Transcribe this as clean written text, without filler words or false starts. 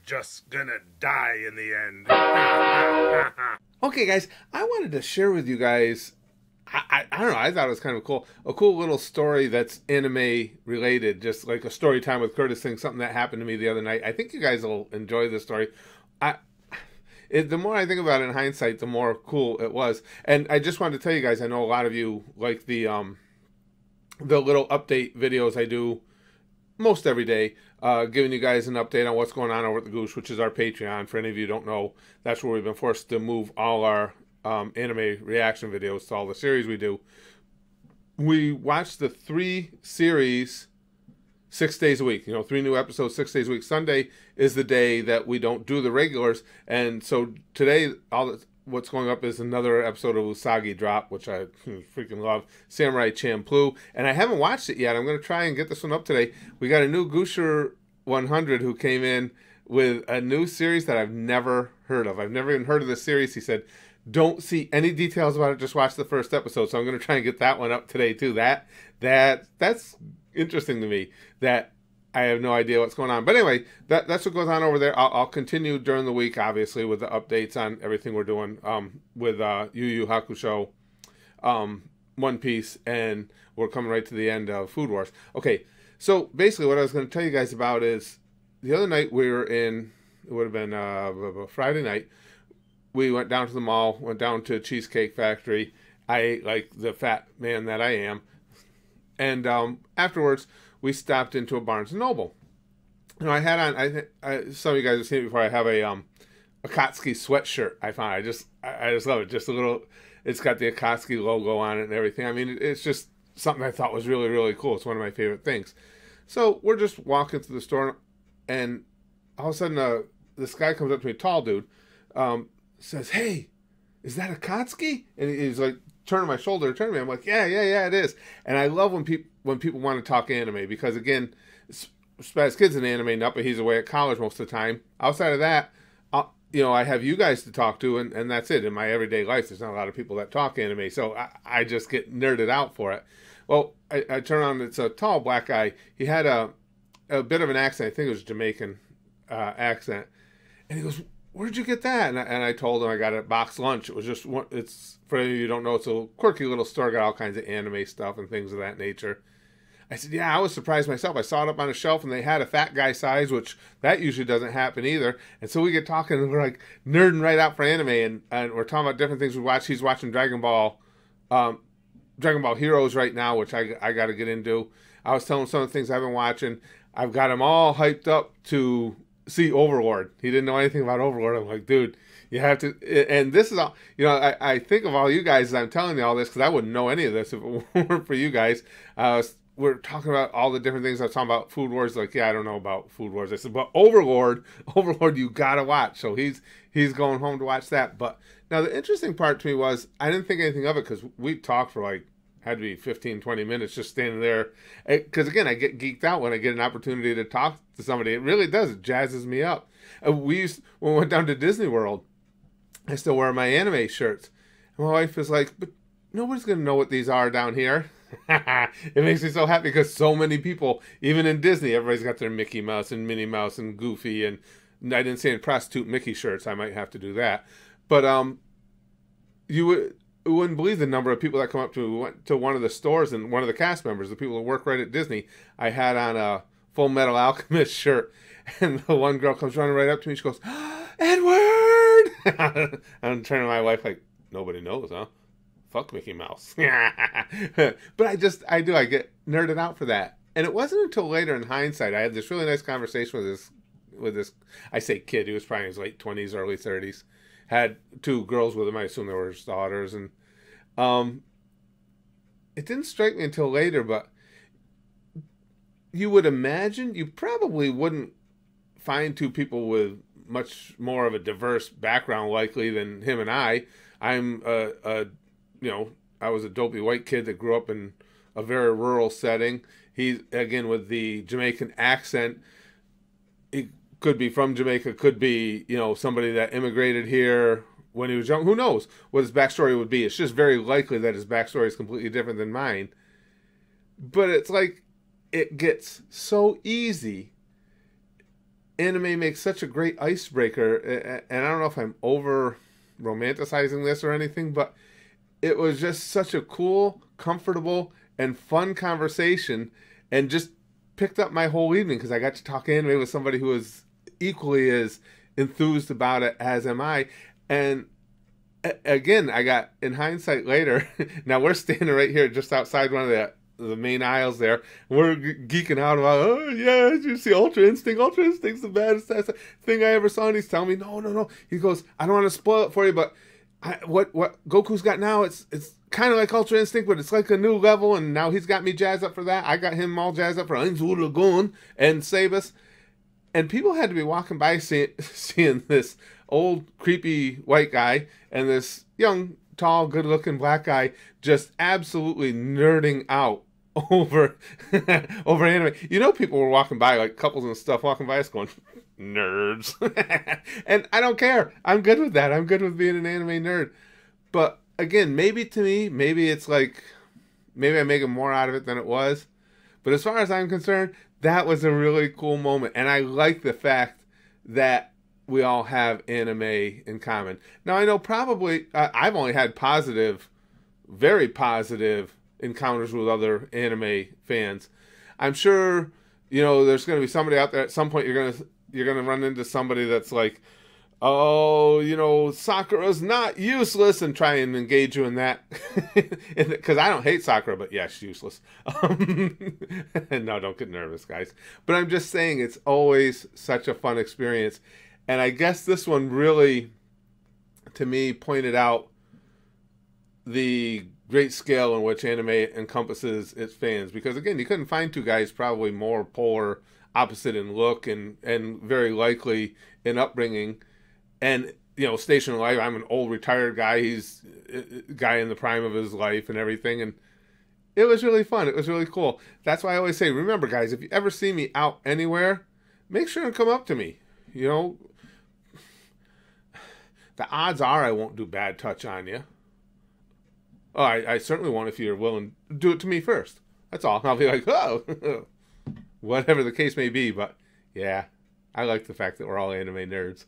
just gonna die in the end. Okay, guys, I wanted to share with you guys. I don't know. I thought it was kind of cool. A cool little story that's anime related, just like a story time with Curtis thing. Something that happened to me the other night. I think you guys will enjoy this story. The more I think about it in hindsight, the more cool it was. And I just wanted to tell you guys. I know a lot of you like the little update videos I do most every day, giving you guys an update on what's going on over at the Goosh, which is our Patreon. For any of you who don't know, that's where we've been forced to move all our anime reaction videos to all the series we do. We watch the 3 series 6 days a week. 3 new episodes 6 days a week. Sunday is the day that we don't do the regulars, and so today what's going up is another episode of Usagi Drop, which I freaking love, Samurai Champloo, and I haven't watched it yet. I'm going to try and get this one up today. We got a new Goosher 100 who came in with a new series that I've never heard of. I've never even heard of this series. He said, don't see any details about it, just watch the first episode. So I'm going to try and get that one up today too. That's interesting to me, that I have no idea what's going on. But anyway, that's what goes on over there. I'll continue during the week, obviously, with the updates on everything we're doing with Yu Yu Hakusho, One Piece, and we're coming right to the end of Food Wars. Okay, so basically what I was going to tell you guys about is the other night we were in, it would have been Friday night, we went down to the mall, went down to Cheesecake Factory. I ate like the fat man that I am. And afterwards, we stopped into a Barnes & Noble. I had on, some of you guys have seen it before, I have a Akatsuki sweatshirt I found. I just love it. Just a little, it's got the Akatsuki logo on it and everything. I mean, it's just something I thought was really, really cool. It's one of my favorite things. So we're just walking through the store, and all of a sudden, this guy comes up to me, tall dude, says, "Hey, is that Akatsuki?" And he's like, turning my shoulder, turning me. I'm like, yeah, it is. And I love when people want to talk anime, because again, Spaz Kid's an anime nut, but he's away at college most of the time. Outside of that, I have you guys to talk to, and that's it. In my everyday life, there's not a lot of people that talk anime, so I just get nerded out for it. Well, I turn on, it's a tall black guy. He had a bit of an accent. I think it was Jamaican accent. And he goes, "Where'd you get that?" And I told him I got it at Box Lunch. It was just one, it's, for any of you who don't know, it's a quirky little store, got all kinds of anime stuff and things of that nature. I said, yeah, I was surprised myself. I saw it up on a shelf, and they had a fat guy size, which that usually doesn't happen either. And so we get talking, and we're like nerding right out for anime, and we're talking about different things we watch. He's watching Dragon Ball Heroes right now, which I got to get into. I was telling him some of the things I've been watching. I've got him all hyped up to see Overlord. He didn't know anything about Overlord. I'm like, dude, you have to, and this is all, I think of all you guys as I'm telling you all this, because I wouldn't know any of this if it weren't for you guys. We're talking about all the different things. I was talking about Food Wars, like, yeah, I don't know about Food Wars. I said, but Overlord, you gotta watch. So he's going home to watch that. But now the interesting part to me was, I didn't think anything of it, because we talked for like, had to be 15, 20 minutes just standing there. Because again, I get geeked out when I get an opportunity to talk to somebody. It really does. It jazzes me up. When we went down to Disney World, I still wear my anime shirts. And my wife is like, but nobody's going to know what these are down here. It makes me so happy, because so many people, even in Disney, everybody's got their Mickey Mouse and Minnie Mouse and Goofy. And I didn't say in prostitute Mickey shirts. I might have to do that. But you wouldn't believe the number of people that come up to me. We went to one of the stores, and one of the cast members, the people who work right at Disney, I had on a Full Metal Alchemist shirt, and the one girl comes running right up to me. She goes, "Edward!" I'm turning to my wife like, nobody knows, huh? Fuck Mickey Mouse. But I get nerded out for that. And it wasn't until later in hindsight, I had this really nice conversation with this, I say kid, he was probably in his late 20s, early 30s. Had 2 girls with him. I assume they were his daughters. And it didn't strike me until later, but you would imagine you probably wouldn't find 2 people with much more of a diverse background likely than him and I. I'm I was a dopey white kid that grew up in a very rural setting. He's, again, with the Jamaican accent. He could be from Jamaica, could be, somebody that immigrated here when he was young. Who knows what his backstory would be? It's just very likely that his backstory is completely different than mine. But it's like, it gets so easy anime makes such a great icebreaker, and I don't know if I'm over romanticizing this or anything, but it was just such a cool, comfortable, and fun conversation, and just picked up my whole evening because I got to talk anime with somebody who was equally as enthused about it as am I. And again, I got, in hindsight later, now we're standing right here just outside one of the main aisles there. We're geeking out about, oh yeah, did you see Ultra Instinct? Ultra Instinct's the baddest thing I ever saw. And he's telling me, no. He goes, I don't want to spoil it for you, but what Goku's got now, it's kind of like Ultra Instinct, but it's like a new level, and now he's got me jazzed up for that. I got him all jazzed up for Ainzul Lagoon and Sabus. And people had to be walking by seeing this old, creepy white guy and this young, tall, good-looking black guy just absolutely nerding out over over anime. You know, people were walking by, like couples and stuff, walking by us going, nerds. And I don't care. I'm good with that. I'm good with being an anime nerd. But again, maybe to me, maybe it's like, maybe I'm making more out of it than it was. But as far as I'm concerned, that was a really cool moment. And I like the fact that we all have anime in common. Now, I know probably, I've only had positive, very positive encounters with other anime fans. I'm sure, there's going to be somebody out there at some point you're going to run into somebody that's like, oh, Sakura's not useless, and try and engage you in that. Because I don't hate Sakura, but yeah, she's useless. No, don't get nervous, guys. But I'm just saying it's always such a fun experience. And I guess this one really, to me, pointed out the great scale in which anime encompasses its fans. Because again, you couldn't find two guys probably more polar opposite in look and very likely in upbringing. And, station in life, I'm an old retired guy. He's a guy in the prime of his life and everything. And it was really fun. It was really cool. That's why I always say, remember, guys, if you ever see me out anywhere, make sure and come up to me. The odds are I won't do bad touch on you. Oh, I certainly won't if you're willing to do it to me first. That's all. I'll be like, oh, whatever the case may be. But, yeah, I like the fact that we're all anime nerds.